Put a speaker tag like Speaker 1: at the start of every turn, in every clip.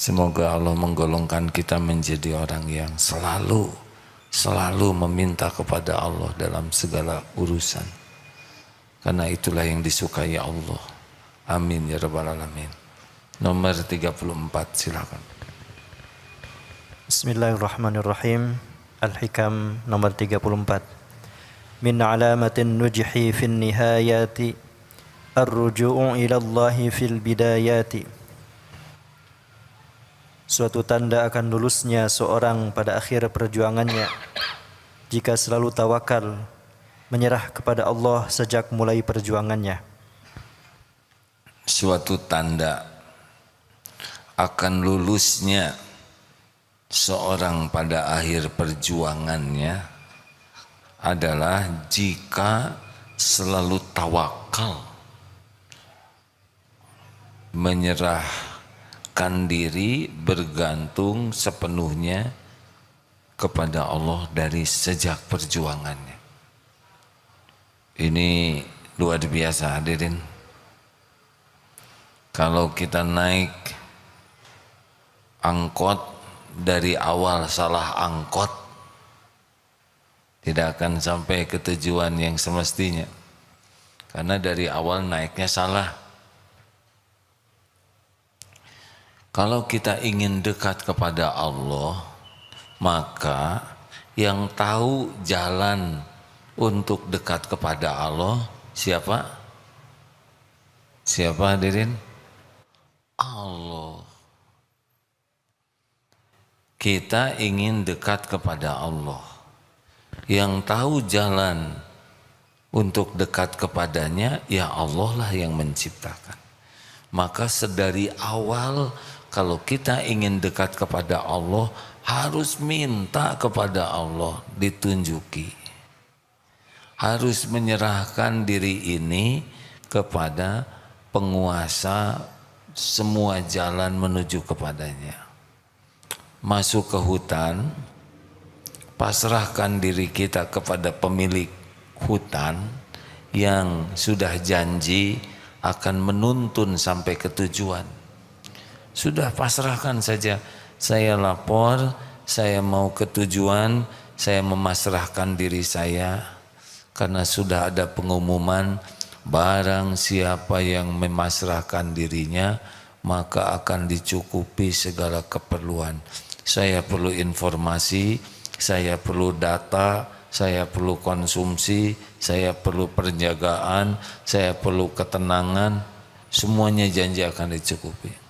Speaker 1: Semoga Allah menggolongkan kita menjadi orang yang selalu meminta kepada Allah dalam segala urusan. Karena itulah yang disukai Allah. Amin ya rabbal alamin. Nomor 34 silakan.
Speaker 2: Bismillahirrahmanirrahim. Al-Hikam nomor 34. Min alamatin nujhi fin nihayati ar-ruju'u ila Allah fil bidayati. Suatu tanda akan lulusnya seorang pada akhir perjuangannya jika selalu tawakal, menyerah kepada Allah sejak mulai perjuangannya.
Speaker 1: Suatu tanda akan lulusnya seorang pada akhir perjuangannya adalah jika selalu tawakal, menyerahkan diri, bergantung sepenuhnya kepada Allah dari sejak perjuangannya. Ini luar biasa hadirin. Kalau kita naik angkot dari awal salah angkot, tidak akan sampai ke tujuan yang semestinya. Karena dari awal naiknya salah. Kalau kita ingin dekat kepada Allah, maka yang tahu jalan untuk dekat kepada Allah siapa? Siapa hadirin? Allah. Kita ingin dekat kepada Allah. Yang tahu jalan untuk dekat kepadanya, ya Allah lah yang menciptakan. Maka sedari awal kalau kita ingin dekat kepada Allah, harus minta kepada Allah ditunjuki. Harus menyerahkan diri ini kepada penguasa semua jalan menuju kepadanya. Masuk ke hutan, pasrahkan diri kita kepada pemilik hutan yang sudah janji akan menuntun sampai ke tujuan. Sudah pasrahkan saja, saya lapor, saya mau ke tujuan, saya memasrahkan diri saya. Karena sudah ada pengumuman, barang siapa yang memasrahkan dirinya, maka akan dicukupi segala keperluan. Saya perlu informasi, saya perlu data, saya perlu konsumsi, saya perlu penjagaan, saya perlu ketenangan, semuanya janji akan dicukupi.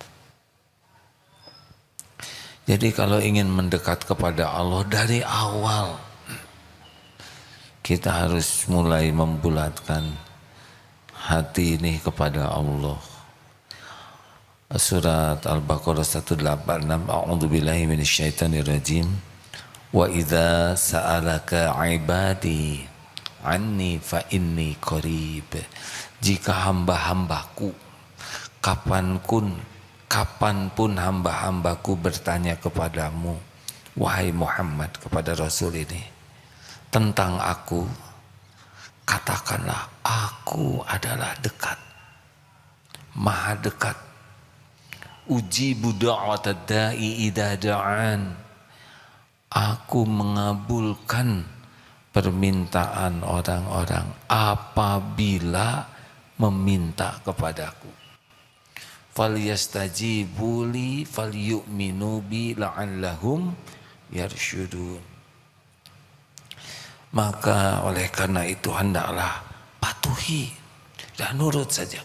Speaker 1: Jadi kalau ingin mendekat kepada Allah dari awal, kita harus mulai membulatkan hati ini kepada Allah. Surat Al-Baqarah 186, A'udzubillahi minasyaitonirrajim. Wa idza sa'alaka 'ibadi anni fa inni qarib. Jika hamba-hambaku kapanpun hamba-hambaku bertanya kepadamu, wahai Muhammad, kepada Rasul ini, tentang aku, katakanlah aku adalah dekat, maha dekat. Ujibu da'watad da'i idza da'an. Aku mengabulkan permintaan orang-orang apabila meminta kepadaku. Falyastajibu li falyu'minu bi la'allahum yarsyudun. Maka oleh karena itu hendaklah patuhi dan nurut saja.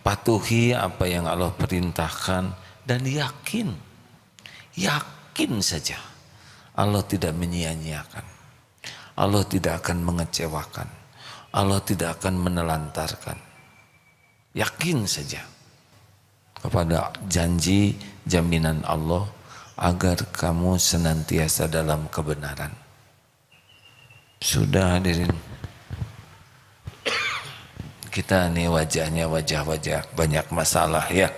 Speaker 1: Patuhi apa yang Allah perintahkan dan yakin saja Allah tidak menyia-nyiakan. Allah tidak akan mengecewakan. Allah tidak akan menelantarkan. Yakin saja kepada janji jaminan Allah agar kamu senantiasa dalam kebenaran. Sudah hadirin, kita nih wajahnya wajah banyak masalah ya.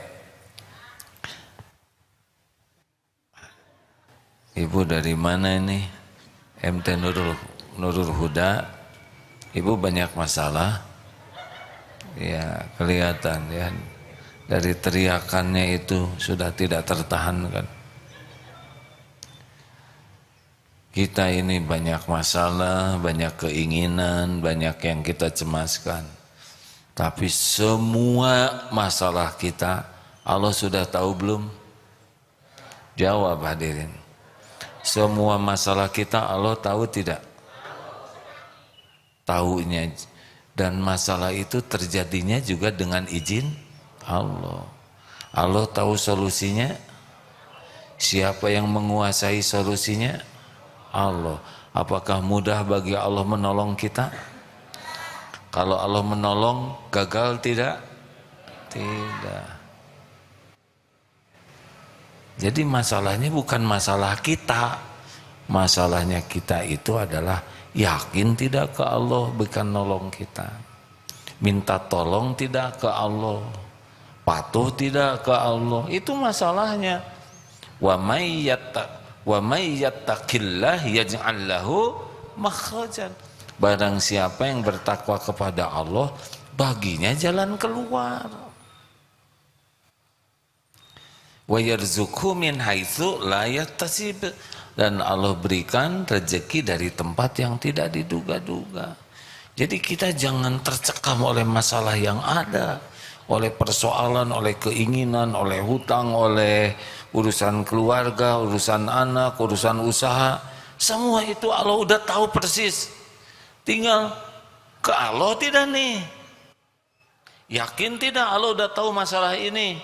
Speaker 1: Ibu dari mana ini? MT Nurul Huda. Ibu banyak masalah. Ya kelihatan ya, dari teriakannya itu sudah tidak tertahankan. Kita ini banyak masalah, banyak keinginan, banyak yang kita cemaskan. Tapi semua masalah kita Allah sudah tahu belum? Jawab hadirin. Semua masalah kita Allah tahu tidak? Tahunya. Dan masalah itu terjadinya juga dengan izin Allah. Allah tahu solusinya. Siapa yang menguasai solusinya? Allah. Apakah mudah bagi Allah menolong kita? Kalau Allah menolong, gagal tidak? Tidak. Jadi masalahnya bukan masalah kita. Masalahnya kita itu adalah yakin tidak ke Allah, bukan nolong kita. Minta tolong tidak ke Allah. Patuh tidak ke Allah. Itu masalahnya. Wa may yattaqillah yaj'al lahu makhrajan. Barang siapa yang bertakwa kepada Allah, baginya jalan keluar. Wa yarzuqhu min haitsu la yahtasib. Dan Allah berikan rezeki dari tempat yang tidak diduga-duga. Jadi kita jangan tercekam oleh masalah yang ada, oleh persoalan, oleh keinginan, oleh hutang, oleh urusan keluarga, urusan anak, urusan usaha. Semua itu Allah udah tahu persis. Tinggal ke Allah tidak nih? Yakin tidak Allah udah tahu masalah ini?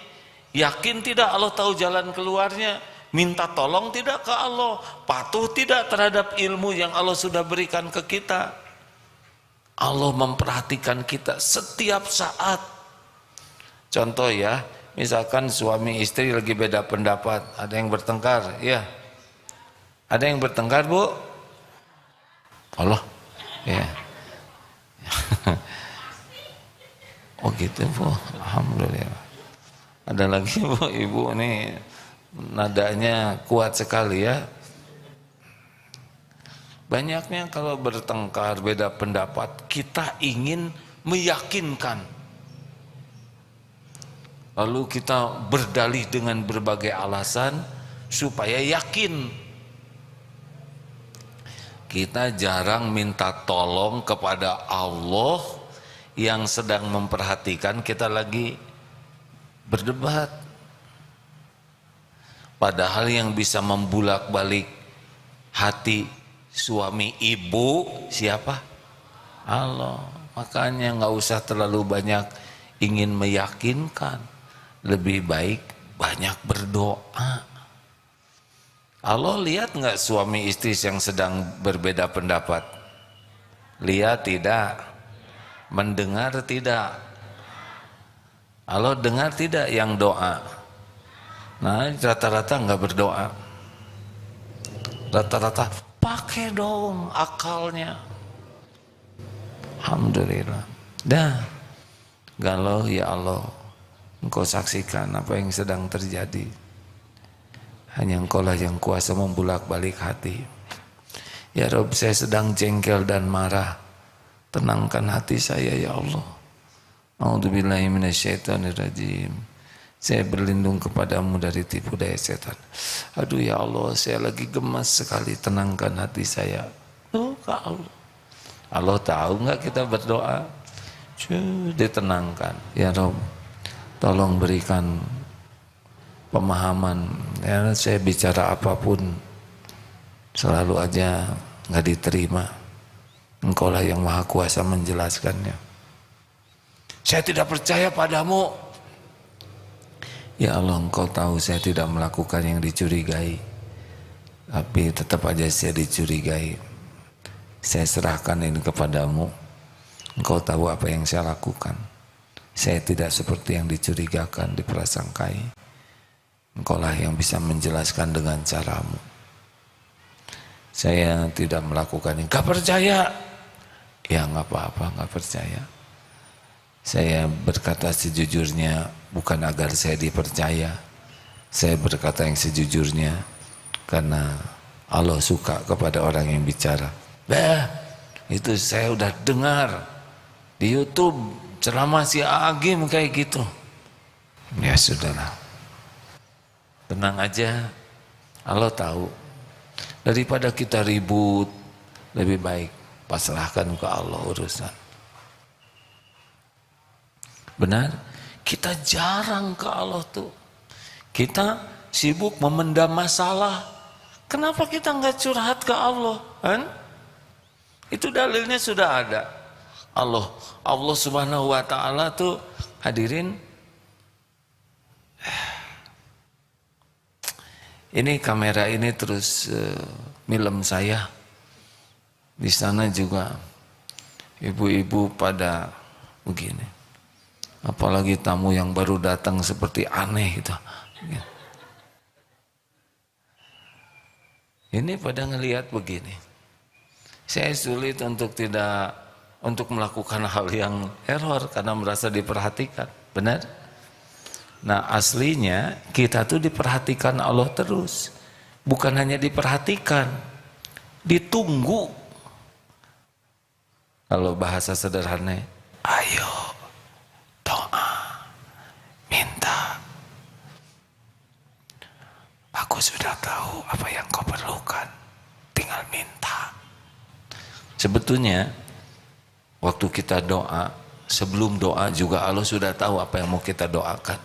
Speaker 1: Yakin tidak Allah tahu jalan keluarnya? Minta tolong tidak ke Allah? Patuh tidak terhadap ilmu yang Allah sudah berikan ke kita? Allah memperhatikan kita setiap saat. Contoh ya, misalkan suami istri lagi beda pendapat, ada yang bertengkar, ya. Ada yang bertengkar, Bu? Allah, ya. Oh gitu, Bu. Alhamdulillah. Ada lagi, Bu, Ibu nih nadanya kuat sekali ya. Banyaknya kalau bertengkar, beda pendapat, kita ingin meyakinkan. Lalu kita berdalih dengan berbagai alasan supaya yakin. Kita jarang minta tolong kepada Allah yang sedang memperhatikan kita lagi berdebat. Padahal yang bisa membulak-balik hati suami ibu siapa? Allah. Makanya nggak usah terlalu banyak ingin meyakinkan. Lebih baik banyak berdoa. Allah lihat nggak suami istri yang sedang berbeda pendapat? Lihat tidak? Mendengar tidak? Allah dengar tidak yang doa? Nah rata-rata nggak berdoa. Rata-rata pakai dong akalnya. Alhamdulillah. Dah. Galau ya Allah, Engkau saksikan apa yang sedang terjadi. Hanya Engkau lah yang kuasa membulak-balik hati. Ya Rabb, saya sedang jengkel dan marah. Tenangkan hati saya ya Allah. A'udzubillahi minasyaitonirrajim. Saya berlindung kepadamu dari tipu daya setan. Aduh ya Allah, saya lagi gemas sekali, tenangkan hati saya. Oh Kak Allah. Allah tahu nggak kita berdoa? Ditenangkan. Ya Rob, tolong berikan pemahaman. Ya, saya bicara apapun selalu aja nggak diterima. Engkau lah yang maha kuasa menjelaskannya. Saya tidak percaya padamu. Ya Allah, Engkau tahu saya tidak melakukan yang dicurigai. Tapi tetap aja saya dicurigai. Saya serahkan ini kepadamu. Engkau tahu apa yang saya lakukan. Saya tidak seperti yang dicurigakan, diprasangkai. Engkau lah yang bisa menjelaskan dengan caramu. Saya tidak melakukan ini. Gak percaya. Ya gak apa-apa, gak percaya. Saya berkata sejujurnya bukan agar saya dipercaya. Saya berkata yang sejujurnya karena Allah suka kepada orang yang bicara. Itu saya udah dengar di YouTube ceramah si Agim kayak gitu. Ya sudahlah, tenang aja, Allah tahu. Daripada kita ribut, lebih baik pasrahkan ke Allah urusan. Benar, kita jarang ke Allah tuh. Kita sibuk memendam masalah. Kenapa kita nggak curhat ke Allah? Kan? Itu dalilnya sudah ada. Allah Subhanahu wa taala tuh, hadirin, ini kamera ini terus film saya. Di sana juga ibu-ibu pada begini. Apalagi tamu yang baru datang seperti aneh gitu. Ini pada ngelihat begini. Saya sulit untuk melakukan hal yang error karena merasa diperhatikan. Benar? Nah, aslinya kita tuh diperhatikan Allah terus. Bukan hanya diperhatikan, ditunggu. Kalau bahasa sederhana, ayo doa, minta. Aku sudah tahu apa yang kau perlukan, tinggal minta. Sebetulnya waktu kita doa, sebelum doa juga Allah sudah tahu apa yang mau kita doakan.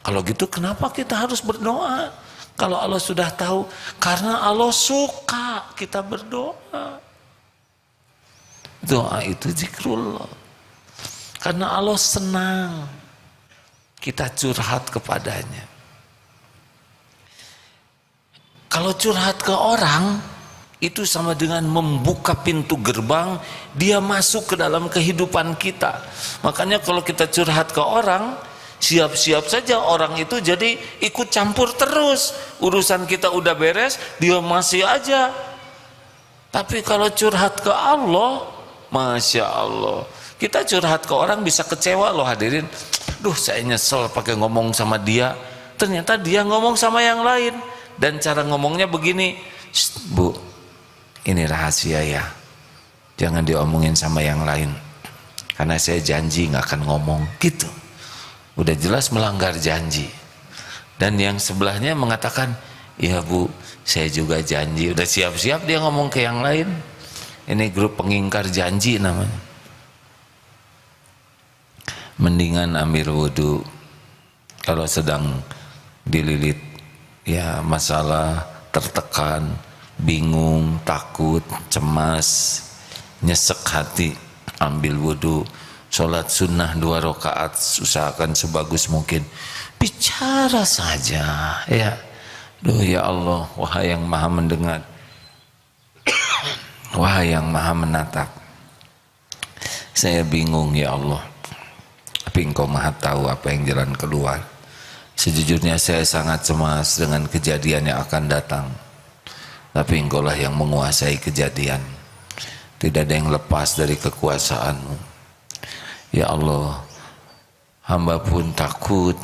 Speaker 1: Kalau gitu kenapa kita harus berdoa? Kalau Allah sudah tahu, karena Allah suka kita berdoa. Doa itu zikrullah. Karena Allah senang kita curhat kepadanya. Kalau curhat ke orang, itu sama dengan membuka pintu gerbang, dia masuk ke dalam kehidupan kita. Makanya kalau kita curhat ke orang, siap-siap saja orang itu jadi ikut campur terus. Urusan kita udah beres, dia masih aja. Tapi kalau curhat ke Allah, Masya Allah, kita curhat ke orang bisa kecewa loh hadirin. Duh, saya nyesel pakai ngomong sama dia. Ternyata dia ngomong sama yang lain. Dan cara ngomongnya begini, Bu, ini rahasia ya, jangan diomongin sama yang lain. Karena saya janji gak akan ngomong gitu. Udah jelas melanggar janji. Dan yang sebelahnya mengatakan, iya Bu, saya juga janji. Udah siap-siap dia ngomong ke yang lain. Ini grup pengingkar janji namanya. Mendingan ambil wudhu kalau sedang dililit ya masalah, tertekan, bingung, takut, cemas, nyesek hati, ambil wudhu. Sholat sunnah 2 rakaat, usahakan sebagus mungkin. Bicara saja, ya. Duh ya Allah, wahai yang maha mendengar, wahai yang maha menatap. Saya bingung ya Allah, tapi Engkau maha tahu apa yang jalan keluar. Sejujurnya saya sangat cemas dengan kejadian yang akan datang. Tapi Engkau lah yang menguasai kejadian. Tidak ada yang lepas dari kekuasaan-Mu. Ya Allah, hamba pun takut,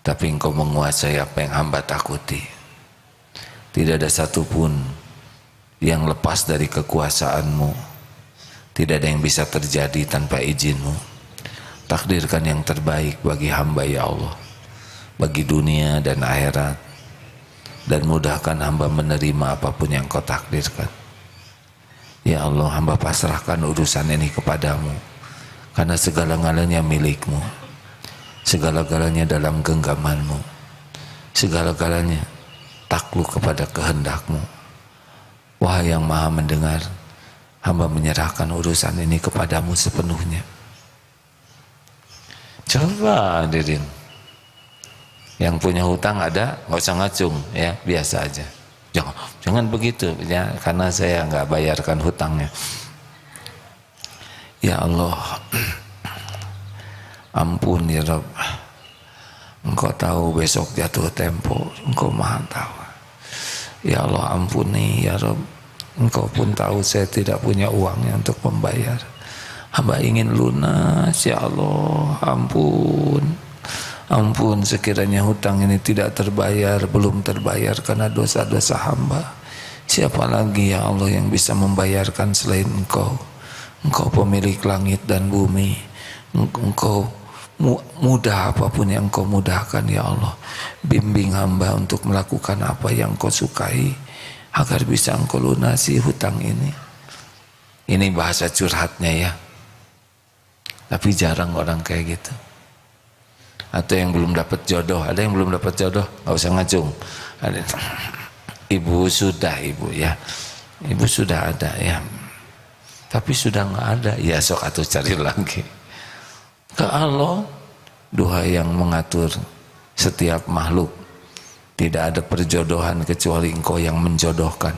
Speaker 1: tapi Engkau menguasai apa yang hamba takuti. Tidak ada satupun yang lepas dari kekuasaan-Mu. Tidak ada yang bisa terjadi tanpa izin-Mu. Takdirkan yang terbaik bagi hamba ya Allah, bagi dunia dan akhirat, dan mudahkan hamba menerima apapun yang Kau takdirkan. Ya Allah, hamba pasrahkan urusan ini kepadamu, karena segala-galanya milik-Mu, segala-galanya dalam genggaman-Mu, segala-galanya takluk kepada kehendak-Mu. Wahai yang maha mendengar, hamba menyerahkan urusan ini kepadamu sepenuhnya. Coba hadirin, yang punya hutang ada, nggak usah ngacung ya, biasa aja. Jangan begitu ya, karena saya nggak bayarkan hutangnya. Ya Allah, ampun ya Rabb, Engkau tahu besok jatuh tempo, Engkau maha tahu. Ya Allah, ampuni ya Rabb, Engkau pun tahu saya tidak punya uangnya untuk membayar. Hamba ingin lunas ya Allah, ampun. Ampun sekiranya hutang ini tidak terbayar, belum terbayar karena dosa-dosa hamba. Siapa lagi ya Allah yang bisa membayarkan selain Engkau? Engkau pemilik langit dan bumi. Engkau mudah apapun yang Engkau mudahkan ya Allah. Bimbing hamba untuk melakukan apa yang Engkau sukai agar bisa Engkau lunasi hutang ini. Ini bahasa curhatnya ya. Tapi jarang orang kayak gitu. Atau yang belum dapat jodoh, ada yang belum dapat jodoh, nggak usah ngacung. Ada, ibu sudah ibu ya, ibu sudah ada ya, tapi sudah nggak ada, ya sok atuh cari lagi. Ke Allah, Tuhan yang mengatur setiap makhluk. Tidak ada perjodohan kecuali Engkau yang menjodohkan.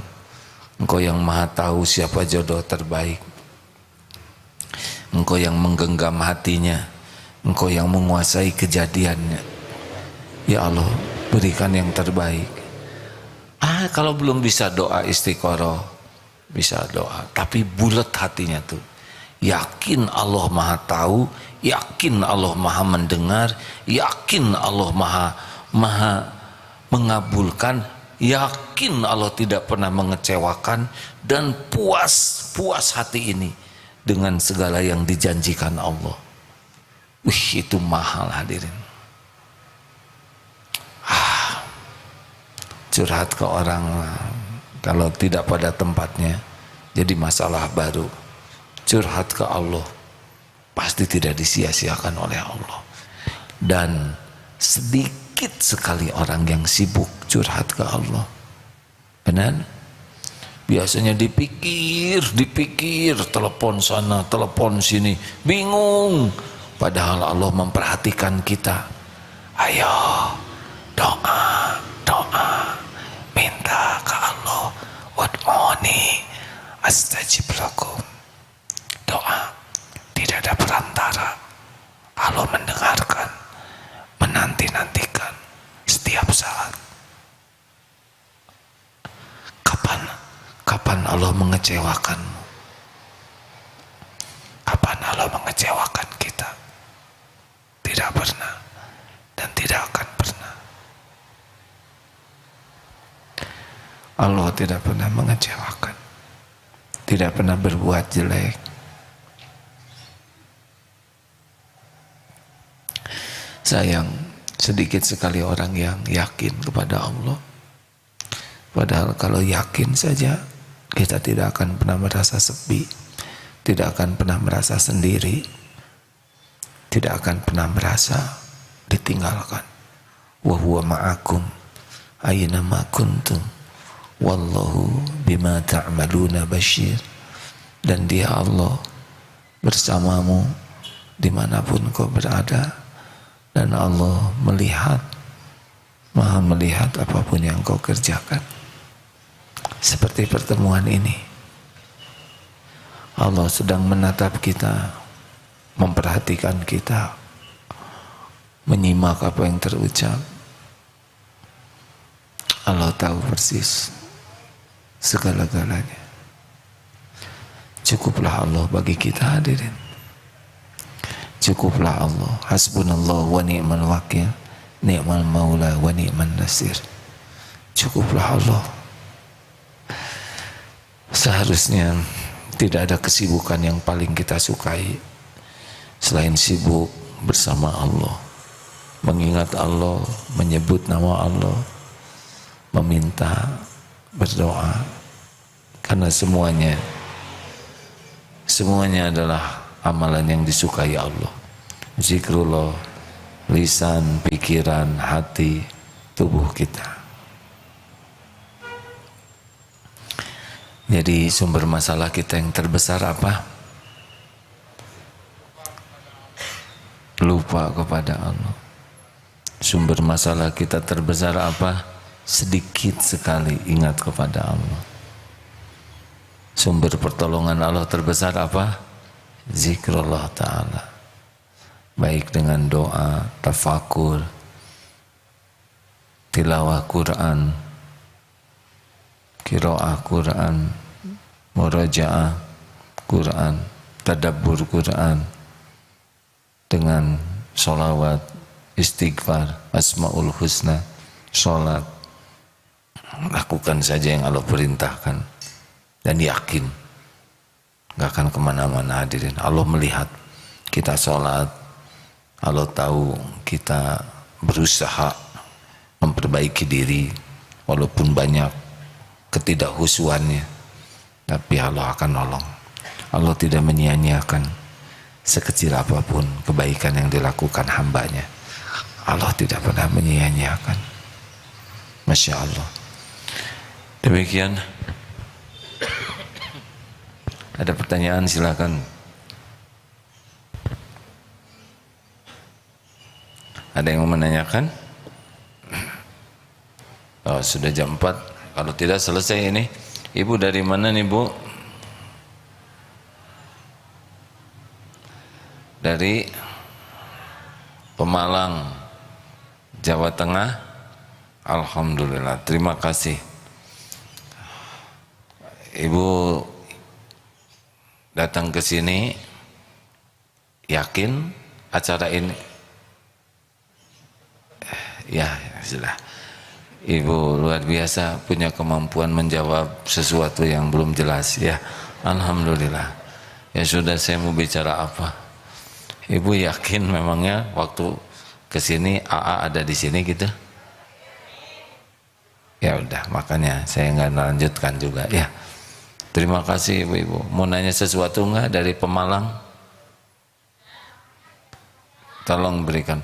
Speaker 1: Engkau yang maha tahu siapa jodoh terbaik. Engkau yang menggenggam hatinya. Engkau yang menguasai kejadiannya. Ya Allah, berikan yang terbaik. Kalau belum bisa doa istiqoroh, bisa doa, tapi bulat hatinya tuh. Yakin Allah maha tahu, yakin Allah maha mendengar, yakin Allah maha mengabulkan, yakin Allah tidak pernah mengecewakan, dan puas hati ini dengan segala yang dijanjikan Allah. Itu mahal hadirin. Curhat ke orang kalau tidak pada tempatnya jadi masalah baru. Curhat ke Allah pasti tidak disia-siakan oleh Allah. Dan sedikit sekali orang yang sibuk curhat ke Allah. Benar? Biasanya dipikir, telepon sana, telepon sini, bingung. Padahal Allah memperhatikan kita. Ayo, doa, minta ke Allah. Wad'uni astajib lakum. Doa, tidak ada perantara. Allah mendengarkan, menanti-nantikan setiap saat. Kapan Allah mengecewakanmu? Kapan Allah mengecewakan kita? Tidak pernah dan tidak akan pernah. Allah tidak pernah mengecewakan, tidak pernah berbuat jelek. Sayang, sedikit sekali orang yang yakin kepada Allah. Padahal kalau yakin saja, kita tidak akan pernah merasa sepi, tidak akan pernah merasa sendiri, tidak akan pernah merasa ditinggalkan. Wa huwa ma'akum aina ma kuntum wallahu bima ta'maluna basyir. Dan Dia Allah bersamamu dimanapun kau berada, dan Allah melihat, maha melihat apapun yang kau kerjakan. Seperti pertemuan ini, Allah sedang menatap kita, memperhatikan kita, menyimak apa yang terucap. Allah tahu persis segala-galanya. Cukuplah Allah bagi kita hadirin. Cukuplah Allah. Hasbunallah wa ni'mal wakil, ni'mal maula wa ni'man nasir. Cukuplah Allah. Seharusnya tidak ada kesibukan yang paling kita sukai selain sibuk bersama Allah, mengingat Allah, menyebut nama Allah, meminta, berdoa, karena semuanya adalah amalan yang disukai Allah. Zikrullah, lisan, pikiran, hati, tubuh kita. Jadi sumber masalah kita yang terbesar apa? Lupa kepada Allah. Sumber masalah kita terbesar apa? Sedikit sekali ingat kepada Allah. Sumber pertolongan Allah terbesar apa? Zikrullah ta'ala. Baik dengan doa, tafakur, tilawah Quran, qiraah Quran, murajaah Quran, tadabbur Quran, dengan sholawat, istighfar, asmaul husna, sholat. Lakukan saja yang Allah perintahkan dan yakin gak akan kemana-mana hadirin. Allah melihat kita sholat, Allah tahu kita berusaha memperbaiki diri walaupun banyak ketidakhusuannya, tapi Allah akan nolong. Allah tidak menyia-nyiakan sekecil apapun kebaikan yang dilakukan hambanya. Allah tidak pernah menyia-nyiakan. Masya Allah. Demikian. Ada pertanyaan silakan. Ada yang mau menanyakan? Oh, sudah jam 4. Kalau tidak selesai ini. Ibu dari mana nih, Bu? Dari Pemalang, Jawa Tengah. Alhamdulillah, terima kasih. Ibu datang ke sini yakin acara ini ya sudah. Ibu luar biasa punya kemampuan menjawab sesuatu yang belum jelas ya. Alhamdulillah. Ya sudah, saya mau bicara apa? Ibu yakin memangnya waktu kesini AA ada di sini gitu? Ya udah, makanya saya nggak lanjutkan juga ya. Terima kasih ibu-ibu. Mau nanya sesuatu nggak dari Pemalang? Tolong berikan.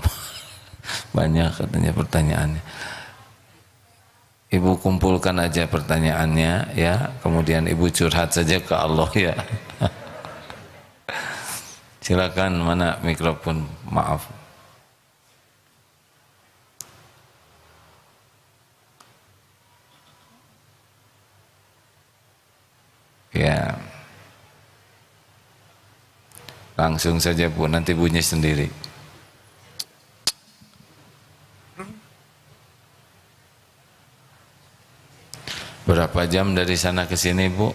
Speaker 1: Banyak katanya pertanyaannya. Ibu kumpulkan aja pertanyaannya ya, kemudian ibu curhat saja ke Allah ya. Silakan, mana mikrofon? Maaf. Ya. Langsung saja Bu, nanti bunyi sendiri. Berapa jam dari sana ke sini, Bu?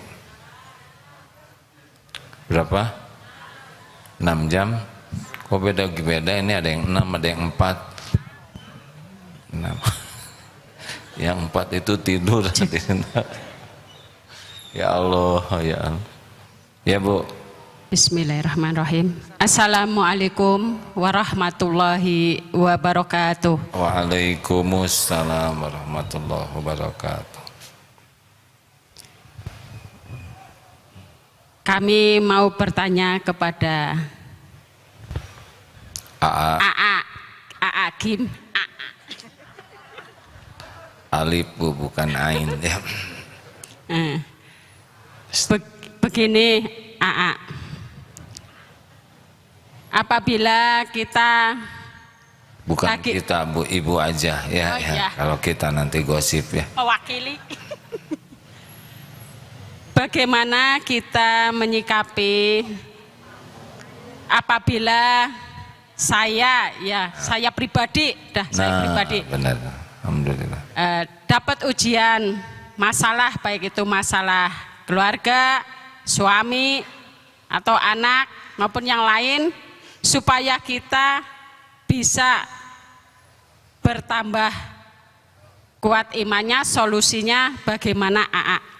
Speaker 1: Berapa? 6 jam. Kok beda-beda? Ini ada yang 6, ada yang 4. 6. Yang 4 itu tidur. Ya Allah, ya Allah. Ya Bu.
Speaker 3: Bismillahirrahmanirrahim. Assalamualaikum warahmatullahi wabarakatuh.
Speaker 1: Waalaikumsalam warahmatullahi wabarakatuh.
Speaker 3: Kami mau bertanya kepada AA Kim.
Speaker 1: Alif Bu, bukan Ain ya.
Speaker 3: Begini AA, apabila kita
Speaker 1: bukan
Speaker 3: lagi,
Speaker 1: kita Bu, ibu aja ya,
Speaker 3: oh,
Speaker 1: ya.
Speaker 3: Ya.
Speaker 1: Kalau kita nanti gosip ya.
Speaker 3: Mewakili. Bagaimana kita menyikapi apabila saya pribadi, saya pribadi
Speaker 1: benar, alhamdulillah.
Speaker 3: Dapat ujian masalah, baik itu masalah keluarga, suami atau anak maupun yang lain, supaya kita bisa bertambah kuat imannya. Solusinya bagaimana AA?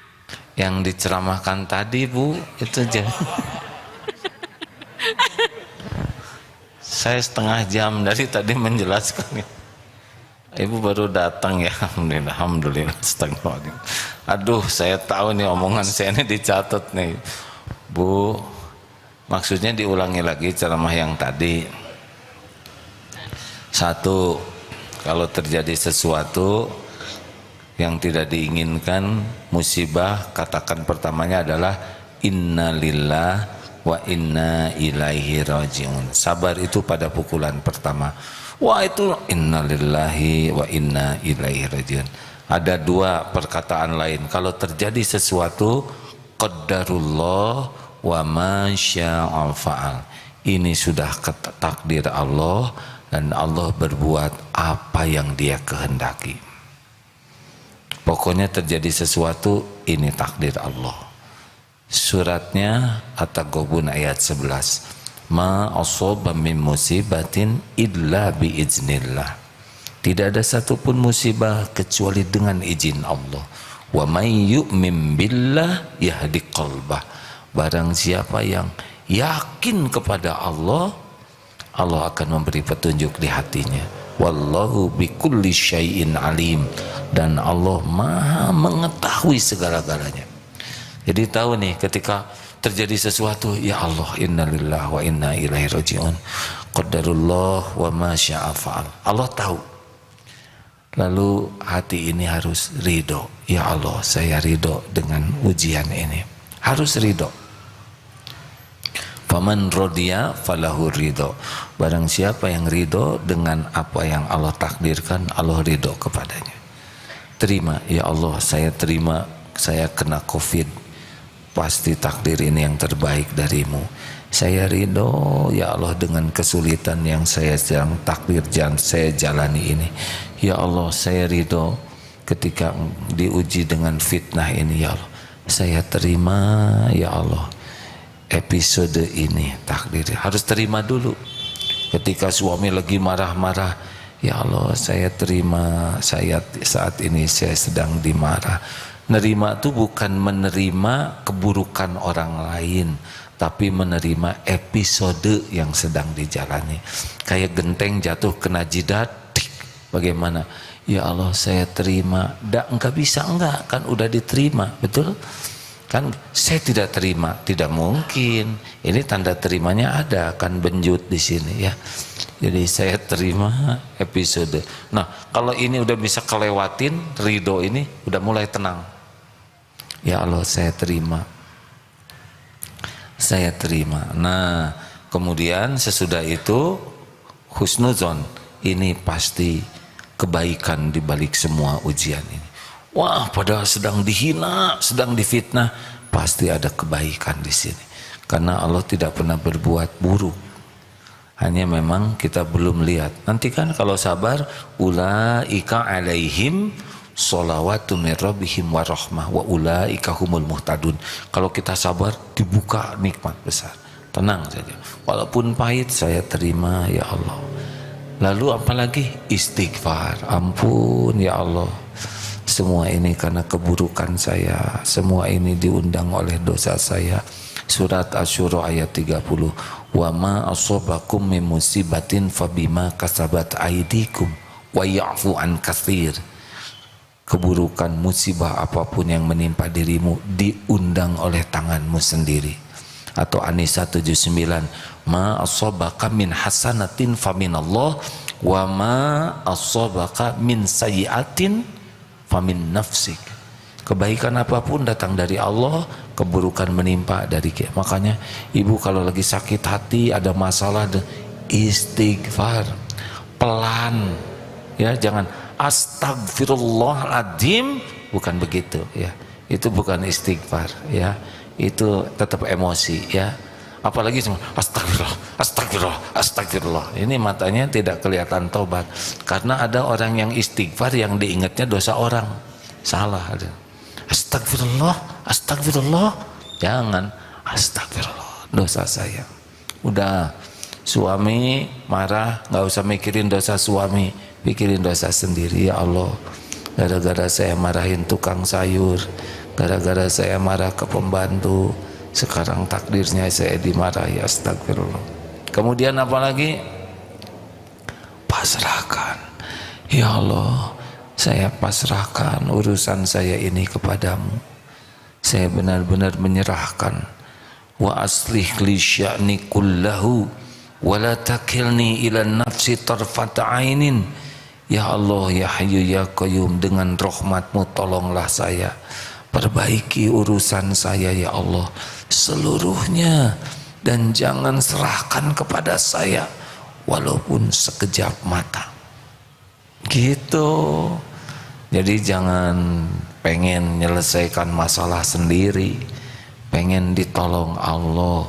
Speaker 1: Yang diceramahkan tadi Bu, itu aja. Saya setengah jam dari tadi menjelaskan. Ibu baru datang ya, alhamdulillah, alhamdulillah. Astagfirullah. Aduh, saya tahu nih omongan saya ini dicatat nih, Bu. Maksudnya diulangi lagi ceramah yang tadi. 1, kalau terjadi sesuatu yang tidak diinginkan, musibah, katakan pertamanya adalah innalillah wa inna ilaihi rajiun. Sabar itu pada pukulan pertama. Wah, itu innalillahi wa inna ilaihi rajiun. Ada 2 perkataan lain. Kalau terjadi sesuatu, qaddarullah wa ma syaa fa'al. Ini sudah takdir Allah dan Allah berbuat apa yang Dia kehendaki. Pokoknya terjadi sesuatu, ini takdir Allah. Suratnya At-Taghabun ayat 11. Ma asaba min musibatin illa biiznillah. Tidak ada satupun musibah kecuali dengan izin Allah. Wa may yu'min billah yahdi qalbah. Barang siapa yang yakin kepada Allah, Allah akan memberi petunjuk di hatinya. Wallahu bikulli syai'in alim, dan Allah maha mengetahui segala-galanya. Jadi tahu nih ketika terjadi sesuatu, ya Allah, innalillahi wa inna ilaihi rajiun, qadarullah wa ma syaa fa'al. Allah tahu. Lalu hati ini harus ridho. Ya Allah, saya ridho dengan ujian ini. Harus ridho. Faman rodiya falahu ridho. Barang siapa yang ridho dengan apa yang Allah takdirkan, Allah ridho kepadanya. Terima, ya Allah, saya terima saya kena COVID. Pasti takdir ini yang terbaik darimu. Saya ridho, ya Allah, dengan kesulitan yang saya sedang takdir saya jalani ini. Ya Allah, saya ridho ketika diuji dengan fitnah ini, ya Allah. Saya terima, ya Allah, episode ini takdir. Harus terima dulu. Ketika suami lagi marah-marah, ya Allah, saya terima saat ini saya sedang dimarah. Nerima itu bukan menerima keburukan orang lain, tapi menerima episode yang sedang dijalani. Kayak genteng jatuh kena jidat, bagaimana? Ya Allah, saya terima. Enggak bisa, enggak, kan udah diterima, betul? Kan saya tidak terima, tidak mungkin. Ini tanda terimanya ada, kan benjut di sini ya. Jadi saya terima episode. Nah, kalau ini udah bisa kelewatin, ridho ini udah mulai tenang. Ya Allah, saya terima. Saya terima. Nah, kemudian sesudah itu husnuzon. Ini pasti kebaikan di balik semua ujian ini. Wah, padahal sedang dihina, sedang difitnah, pasti ada kebaikan di sini. Karena Allah tidak pernah berbuat buruk. Hanya memang kita belum lihat. Nanti kan kalau sabar, ulaika alaihim sholawatu min rabbihim wa rahmah wa ulaika humul muhtadun. Kalau kita sabar, dibuka nikmat besar. Tenang saja. Walaupun pahit, saya terima, ya Allah. Lalu apalagi? Istighfar. Ampun, ya Allah. Semua ini karena keburukan saya. Semua ini diundang oleh dosa saya. Surat Asy-Syura ayat 30. Wa ma asobakum min musibatin fabima kasabat aidikum wa ya'fu an katsir. Keburukan, musibah apapun yang menimpa dirimu diundang oleh tanganmu sendiri. Atau An-Nisa 79. Ma asobaka min hasanatin faminallah wa ma asobaka min sayyiatin famin nafsik. Kebaikan apapun datang dari Allah, keburukan menimpa dari kita. Makanya ibu kalau lagi sakit hati, ada masalah, istighfar pelan ya, jangan astagfirullahaladzim, bukan begitu ya. Itu bukan istighfar ya, itu tetap emosi ya. Apalagi cuma astagfirullah, astagfirullah, astagfirullah. Ini matanya tidak kelihatan tobat. Karena ada orang yang istighfar yang diingatnya dosa orang. Salah ada. Astagfirullah, astagfirullah. Jangan astagfirullah, dosa saya. Udah, suami marah, nggak usah mikirin dosa suami, pikirin dosa sendiri. Ya Allah, gara-gara saya marahin tukang sayur, gara-gara saya marah ke pembantu, sekarang takdirnya saya dimarahi, astagfirullah. Kemudian apalagi? Pasrahkan. Ya Allah, saya pasrahkan urusan saya ini kepadamu. Saya benar-benar menyerahkan. Wa aslih li sya'ni kullahu wa la takilni ila nafsi tarfata ainin. Ya Allah, ya Hayyu ya Qayyum, dengan rahmatmu tolonglah saya. Perbaiki urusan saya ya Allah seluruhnya, dan jangan serahkan kepada saya walaupun sekejap mata. Gitu. Jadi jangan pengen menyelesaikan masalah sendiri, pengen ditolong Allah.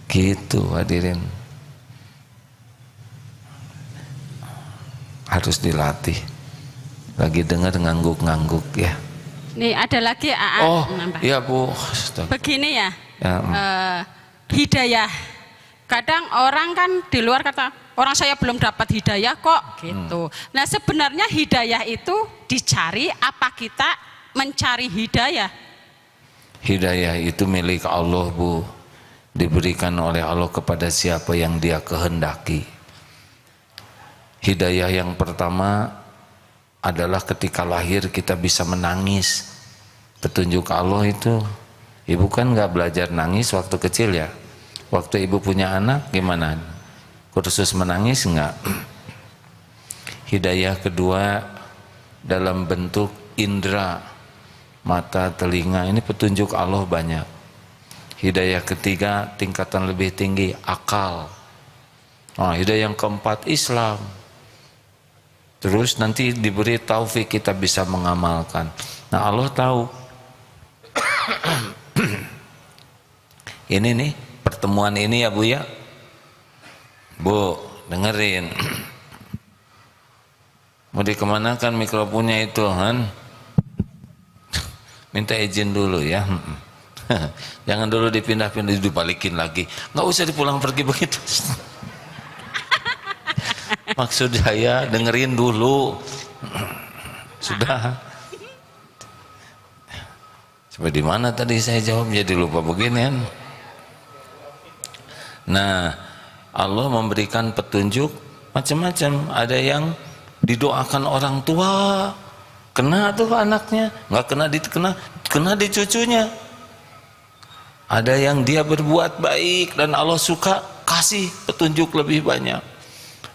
Speaker 1: Gitu hadirin. Harus dilatih. Lagi dengar ngangguk-ngangguk ya.
Speaker 3: Nih ada lagi AA.
Speaker 1: Oh
Speaker 3: nambah.
Speaker 1: iya Bu.
Speaker 3: Begini ya,
Speaker 1: Ya,
Speaker 3: hidayah. Kadang orang kan di luar kata, orang saya belum dapat hidayah kok gitu. Nah sebenarnya hidayah itu dicari apa kita mencari hidayah?
Speaker 1: Hidayah itu milik Allah Bu. diberikan oleh Allah kepada siapa yang Dia kehendaki. Hidayah yang pertama adalah ketika lahir kita bisa menangis. Petunjuk Allah itu, ibu kan nggak belajar nangis waktu kecil ya. Waktu ibu punya anak gimana? Kursus menangis enggak? Hidayah kedua dalam bentuk indera, mata, telinga, ini petunjuk Allah banyak. Hidayah ketiga tingkatan lebih tinggi, akal. Hidayah yang keempat Islam. Terus nanti diberi taufik kita bisa mengamalkan. Nah Allah tahu. Ini nih pertemuan ini ya Bu ya. Bu dengerin. Mau dikemanakan mikrofonnya itu Han? Minta izin dulu ya. Jangan dulu dipindah-pindah, dibalikin lagi. Nggak usah dipulang pergi begitu. Maksud saya dengerin dulu. Sudah. Sampai di mana tadi saya jawab jadi lupa beginian. Nah, Allah memberikan petunjuk macam-macam. Ada yang didoakan orang tua, kena tuh anaknya, nggak kena di cucunya. Ada yang dia berbuat baik dan Allah suka kasih petunjuk lebih banyak.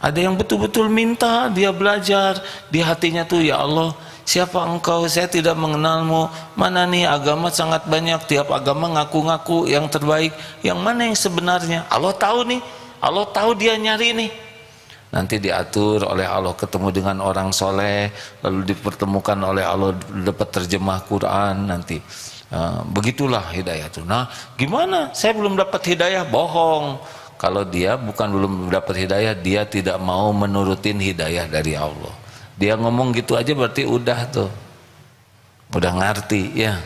Speaker 1: Ada yang betul-betul minta, dia belajar di hatinya tuh, ya Allah, siapa engkau, saya tidak mengenalmu, mana nih agama sangat banyak, tiap agama ngaku-ngaku yang terbaik, yang mana yang sebenarnya? Allah tahu nih, Allah tahu dia nyari nih. Nanti diatur oleh Allah ketemu dengan orang soleh, lalu dipertemukan oleh Allah dapat terjemah Quran nanti. Begitulah hidayah itu. Nah, gimana? Saya belum dapat hidayah, bohong. Kalau dia belum dapat hidayah, dia tidak mau menurutin hidayah dari Allah. Dia ngomong gitu aja berarti udah tuh, udah ngerti ya.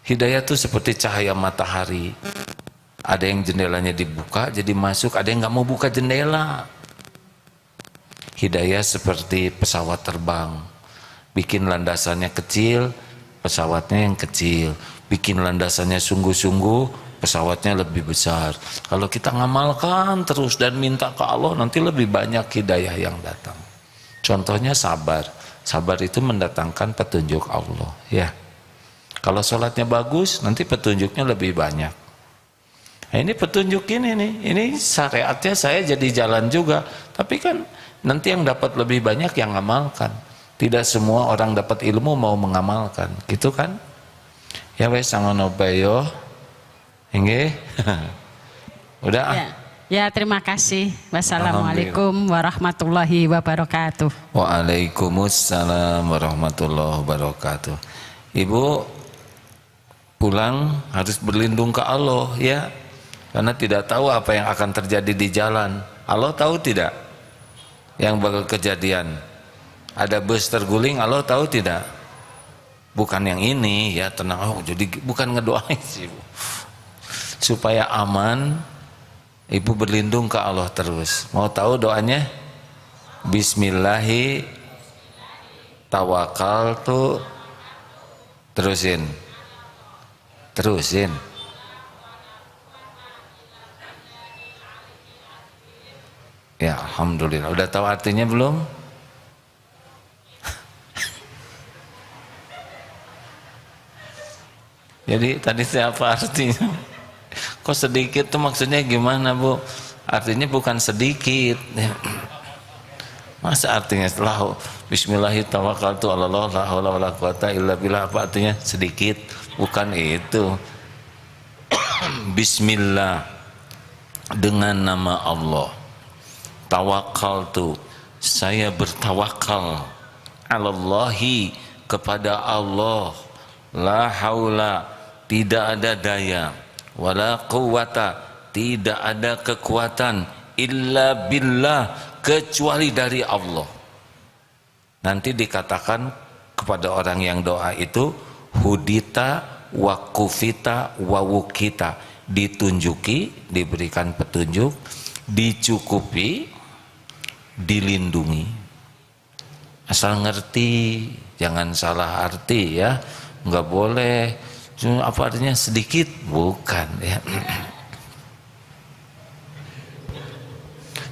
Speaker 1: Hidayah tuh seperti cahaya matahari. Ada yang jendelanya dibuka jadi masuk, ada yang nggak mau buka jendela. Hidayah seperti pesawat terbang, bikin landasannya kecil, pesawatnya yang kecil. Bikin landasannya sungguh-sungguh, pesawatnya lebih besar. Kalau kita ngamalkan terus dan minta ke Allah, nanti lebih banyak hidayah yang datang. Contohnya sabar. Sabar itu mendatangkan petunjuk Allah ya. Kalau sholatnya bagus, nanti petunjuknya lebih banyak. Nah, ini petunjuk ini syariatnya saya jadi jalan juga, tapi kan nanti yang dapat lebih banyak yang ngamalkan. Tidak semua orang dapat ilmu mau mengamalkan, gitu kan? Ya wes sangono bayo, inggih. Udah.
Speaker 3: Ya, terima kasih. Wassalamualaikum warahmatullahi wabarakatuh.
Speaker 1: Waalaikumsalam warahmatullahi wabarakatuh. Ibu pulang harus berlindung ke Allah ya. Karena tidak tahu apa yang akan terjadi di jalan. Allah tahu tidak yang bakal kejadian? Ada bus terguling, Allah tahu tidak? Bukan yang ini ya, tenang. Jadi bukan ngedoain sih, supaya aman. Ibu berlindung ke Allah terus. Mau tahu doanya? Bismillahi tawakkaltu. Terusin. Ya, alhamdulillah. Udah tahu artinya belum? Jadi tadi apa artinya? Kok sedikit tuh maksudnya gimana, Bu? Artinya bukan sedikit. Masa artinya setelah bismillahirrahmanirrahim la haula wala quwata illa billah, apa artinya? Sedikit. Bukan itu. Bismillah, dengan nama Allah. Tawakkaltu, saya bertawakal, alallahi, kepada Allah. La haula, tidak ada daya, wala quwata, tidak ada kekuatan, illa billah, kecuali dari Allah. Nanti dikatakan kepada orang yang doa itu, hudita wa kufita wa wukita, ditunjuki, diberikan petunjuk, dicukupi, dilindungi. Asal ngerti, jangan salah arti ya. Nggak boleh Apa artinya sedikit? Bukan ya.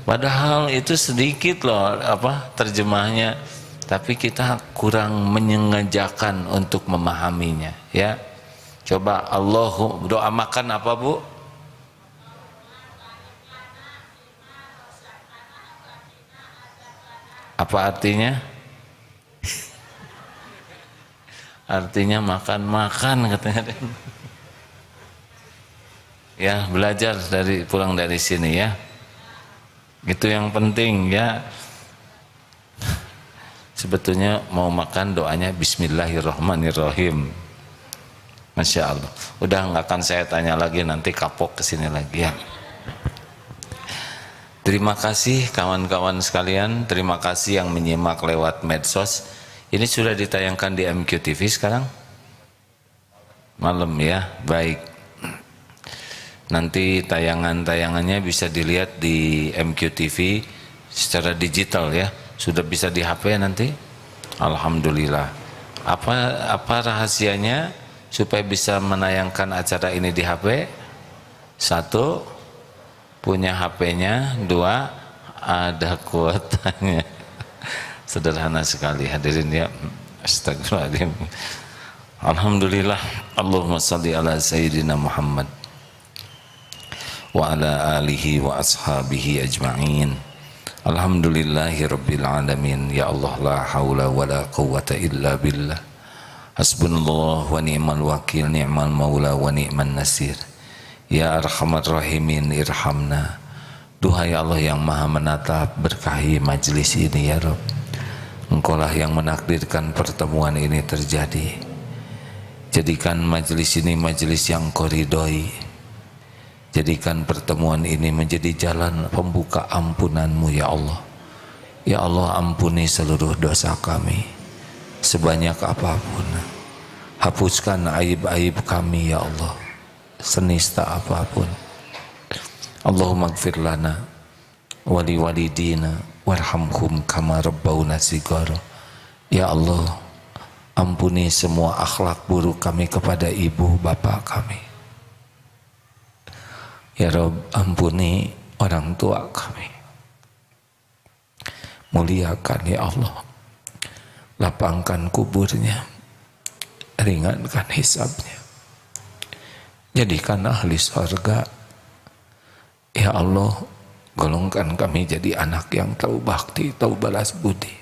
Speaker 1: Padahal itu sedikit loh apa terjemahnya, tapi kita kurang menyengajakan untuk memahaminya ya. Coba doa makan apa Bu? Apa artinya? Artinya makan-makan katanya. Ya, belajar pulang dari sini ya. Itu yang penting ya. Sebetulnya mau makan doanya Bismillahirrahmanirrahim. Masya Allah. Udah nggak akan saya tanya lagi, nanti kapok kesini lagi ya. Terima kasih kawan-kawan sekalian. Terima kasih yang menyimak lewat medsos. Ini sudah ditayangkan di MQTV sekarang? Malam ya, baik. Nanti tayangannya bisa dilihat di MQTV secara digital ya. Sudah bisa di HP nanti? Alhamdulillah. Apa rahasianya supaya bisa menayangkan acara ini di HP? 1, punya HP-nya. 2, ada kuotanya. Sederhana sekali hadirin ya. Astagfirullahaladzim. Alhamdulillah. Allahumma salli ala Sayyidina Muhammad wa ala alihi wa ashabihi ajma'in. Alhamdulillahi rabbil alamin. Ya Allah, la hawla wa la quwwata illa billah. Hasbunallah wa ni'mal wakil, ni'mal maula wa ni'man nasir. Ya arhamar rahimin irhamna. Duhai Allah yang maha menatap, berkahi majlis ini ya Rabb. Engkaulah yang menakdirkan pertemuan ini terjadi. Jadikan majlis ini majlis yang Engkau ridhoi. Jadikan pertemuan ini menjadi jalan pembuka ampunan-Mu ya Allah. Ya Allah, ampuni seluruh dosa kami sebanyak apapun. Hapuskan aib-aib kami ya Allah, senista apapun. Allahumma gfir lana wali walidina warhamhum kama rabbawna sigara. Ya Allah, ampuni semua akhlak buruk kami kepada ibu bapak kami. Ya Rabb, ampuni orang tua kami. Muliakan ya Allah, lapangkan kuburnya, ringankan hisabnya, jadikan ahli surga. Ya Allah, golongkan kami jadi anak yang tahu bakti, tahu balas budi.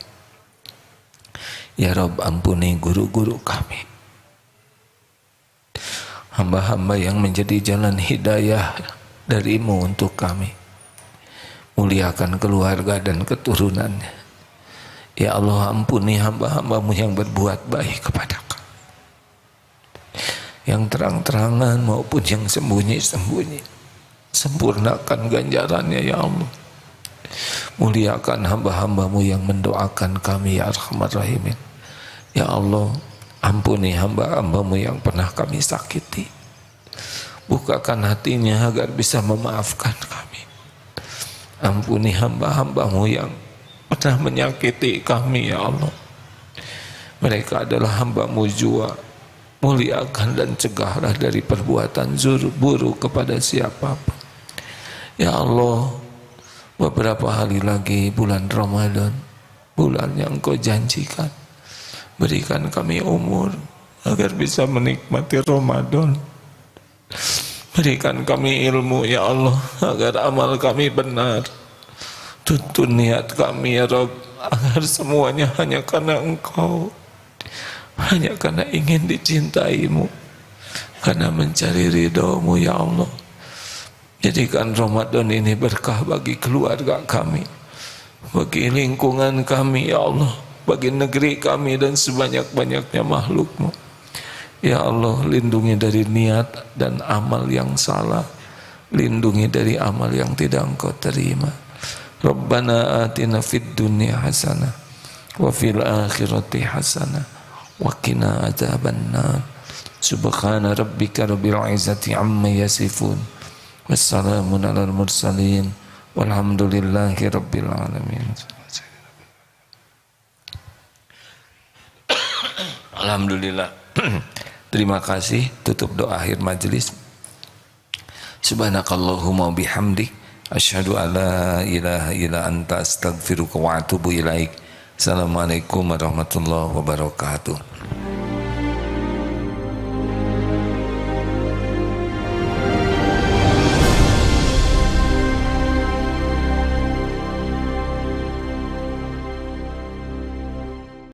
Speaker 1: Ya Rabb, ampuni guru-guru kami, hamba-hamba yang menjadi jalan hidayah dari-Mu untuk kami. Muliakan keluarga dan keturunannya. Ya Allah, ampuni hamba-hamba-Mu yang berbuat baik kepada kami, yang terang-terangan maupun yang sembunyi-sembunyi. Sempurnakan ganjarannya ya Allah. Muliakan hamba-hamba-Mu yang mendoakan kami ya Arhamar Rahimin. Ya Allah, ampuni hamba-hamba-Mu yang pernah kami sakiti. Bukakan hatinya agar bisa memaafkan kami. Ampuni hamba-hamba-Mu yang pernah menyakiti kami ya Allah. Mereka adalah hamba-Mu jua. Muliakan dan cegahlah dari perbuatan buruk kepada siapapun. Ya Allah, beberapa hari lagi bulan Ramadan, bulan yang Kau janjikan. Berikan kami umur agar bisa menikmati Ramadan. Berikan kami ilmu ya Allah, agar amal kami benar. Tuntun niat kami ya Rabb, agar semuanya hanya karena Engkau, hanya karena ingin dicintai-Mu, karena mencari ridho-Mu ya Allah. Jadikan Ramadan ini berkah bagi keluarga kami, bagi lingkungan kami ya Allah, bagi negeri kami dan sebanyak-banyaknya makhluk-Mu. Ya Allah, lindungi dari niat dan amal yang salah, lindungi dari amal yang tidak Engkau terima. Rabbana atina fid dunya hasanah wa fil akhirati hasanah wa qina adzabannar. Subhana rabbika rabbil izzati amma yasifun, wassalamun alal mursalin, walhamdulillahi rabbil alamin. Alhamdulillah. Terima kasih. Tutup doa akhir majelis. Subhanakallahumma bihamdik asyhadu an la ilaha illa anta astaghfiruka wa atubu ilaik. Assalamualaikum warahmatullahi wabarakatuh.